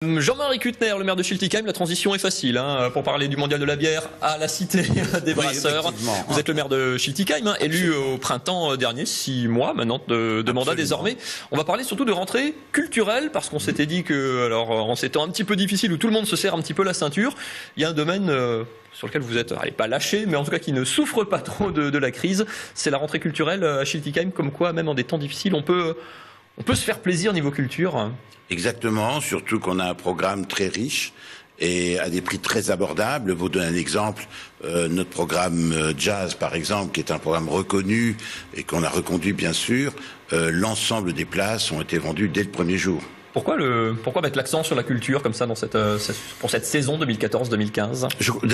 Jean-Marie Kuttner, le maire de Schiltigheim, la transition est facile pour parler du mondial de la bière à la cité des brasseurs. Vous êtes le maire de Schiltigheim, élu au printemps dernier, 6 mois maintenant de mandat désormais. On va parler surtout de rentrée culturelle parce qu'on s'était dit que, alors en ces temps un petit peu difficiles où tout le monde se serre un petit peu la ceinture, il y a un domaine sur lequel vous êtes, allez, pas lâché, mais en tout cas qui ne souffre pas trop de la crise. C'est la rentrée culturelle à Schiltigheim, comme quoi même en des temps difficiles, on peut se faire plaisir niveau culture. Exactement, surtout qu'on a un programme très riche et à des prix très abordables. Vous donner un exemple, notre programme jazz par exemple, qui est un programme reconnu et qu'on a reconduit bien sûr, l'ensemble des places ont été vendues dès le premier jour. Pourquoi mettre l'accent sur la culture comme ça pour cette saison 2014-2015 ?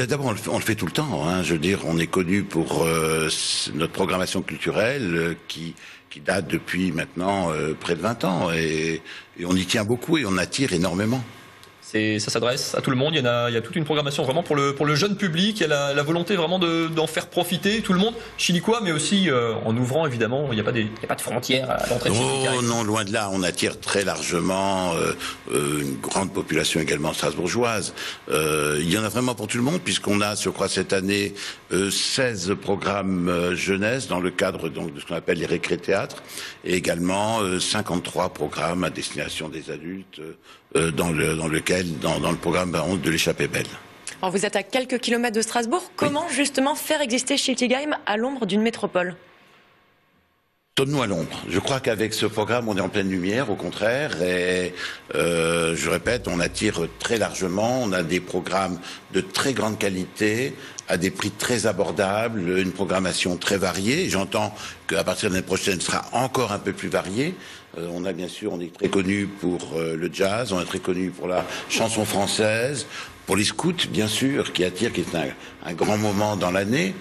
D'abord, on le fait tout le temps. Je veux dire, on est connu pour notre programmation culturelle qui date depuis maintenant près de 20 ans. Et on y tient beaucoup et on attire énormément. Ça s'adresse à tout le monde, il y a toute une programmation vraiment pour le jeune public, il y a la volonté vraiment d'en faire profiter tout le monde, chilicois, mais aussi en ouvrant évidemment, il n'y a pas de frontières à l'entrée de Schiltigheim. Oh non, loin de là, on attire très largement une grande population également strasbourgeoise. Il y en a vraiment pour tout le monde, puisqu'on a, je crois, cette année 16 programmes jeunesse dans le cadre donc de ce qu'on appelle les récré-théâtres, et également 53 programmes à destination des adultes dans le programme de l'échappée belle. Alors vous êtes à quelques kilomètres de Strasbourg. Comment justement faire exister Schiltigheim à l'ombre d'une métropole ? Sommes-nous à l'ombre? Je crois qu'avec ce programme, on est en pleine lumière, au contraire. Et je répète, on attire très largement. On a des programmes de très grande qualité, à des prix très abordables, une programmation très variée. J'entends qu'à partir de l'année prochaine, ce sera encore un peu plus varié. On est très connu pour le jazz, on est très connu pour la chanson française, pour les scouts, bien sûr, qui est un grand moment dans l'année.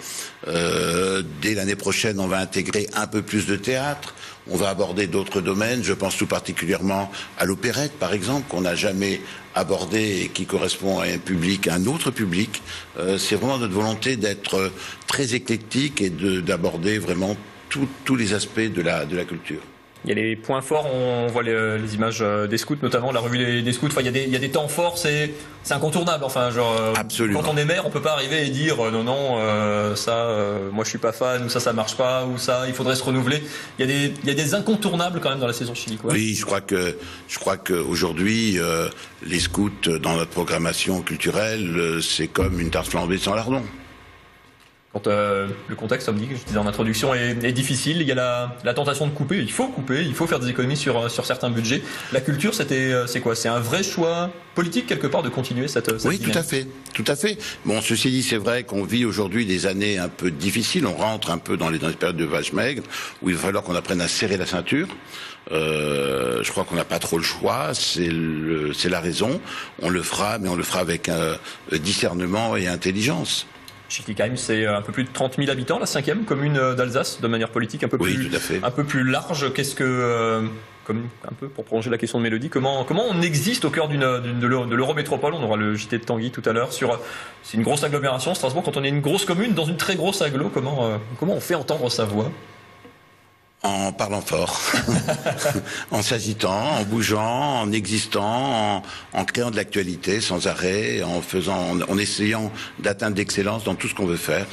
Dès l'année prochaine, on va intégrer un peu plus de théâtre. On va aborder d'autres domaines. Je pense tout particulièrement à l'opérette, par exemple, qu'on n'a jamais abordé et qui correspond à un autre public. C'est vraiment notre volonté d'être très éclectique et d'aborder vraiment tous les aspects de la culture. Il y a les points forts, on voit les images des scouts, notamment la revue des scouts. Enfin, il y a des temps forts, c'est incontournable. Enfin, Absolument. Quand on est maire, on peut pas arriver et dire non, moi je suis pas fan, ou ça marche pas, ou ça, il faudrait se renouveler. Il y a des incontournables quand même dans la saison chilicoise. Oui, je crois que aujourd'hui, les scouts dans notre programmation culturelle, c'est comme une tarte flambée sans lardon. Quand le contexte, comme je disais en introduction, est difficile, il y a la tentation de couper, il faut faire des économies sur certains budgets. La culture, c'est quoi? C'est un vrai choix politique quelque part de continuer cette Oui, dynamique. tout à fait. Bon, ceci dit, c'est vrai qu'on vit aujourd'hui des années un peu difficiles, on rentre un peu dans les périodes de vache maigre, où il va falloir qu'on apprenne à serrer la ceinture. Je crois qu'on n'a pas trop le choix, c'est la raison. On le fera, mais on le fera avec discernement et intelligence. Schiltigheim, c'est un peu plus de 30 000 habitants, la 5e commune d'Alsace, de manière politique un peu plus large. Qu'est-ce que, un peu pour prolonger la question de Mélodie, comment on existe au cœur de l'Eurométropole? On aura le JT de Tanguy tout à l'heure c'est une grosse agglomération, Strasbourg. Quand on est une grosse commune dans une très grosse agglo, comment on fait entendre sa voix? En parlant fort, en s'agitant, en bougeant, en existant, en créant de l'actualité sans arrêt, en essayant d'atteindre l'excellence dans tout ce qu'on veut faire.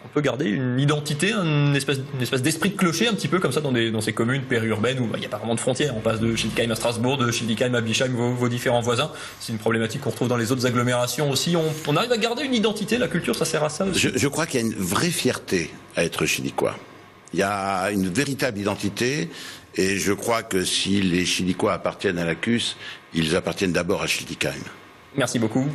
On peut garder une identité, une espèce d'esprit de clocher un petit peu comme ça dans ces communes périurbaines où il n'y a pas vraiment de frontières. On passe de Schiltigheim à Strasbourg, de Schiltigheim à Bischheim, vos différents voisins. C'est une problématique qu'on retrouve dans les autres agglomérations aussi. On arrive à garder une identité, la culture, ça sert à ça aussi. Je crois qu'il y a une vraie fierté à être chilicois. Il y a une véritable identité et je crois que si les Chilicois appartiennent à la CUS, ils appartiennent d'abord à Schiltigheim. Merci beaucoup.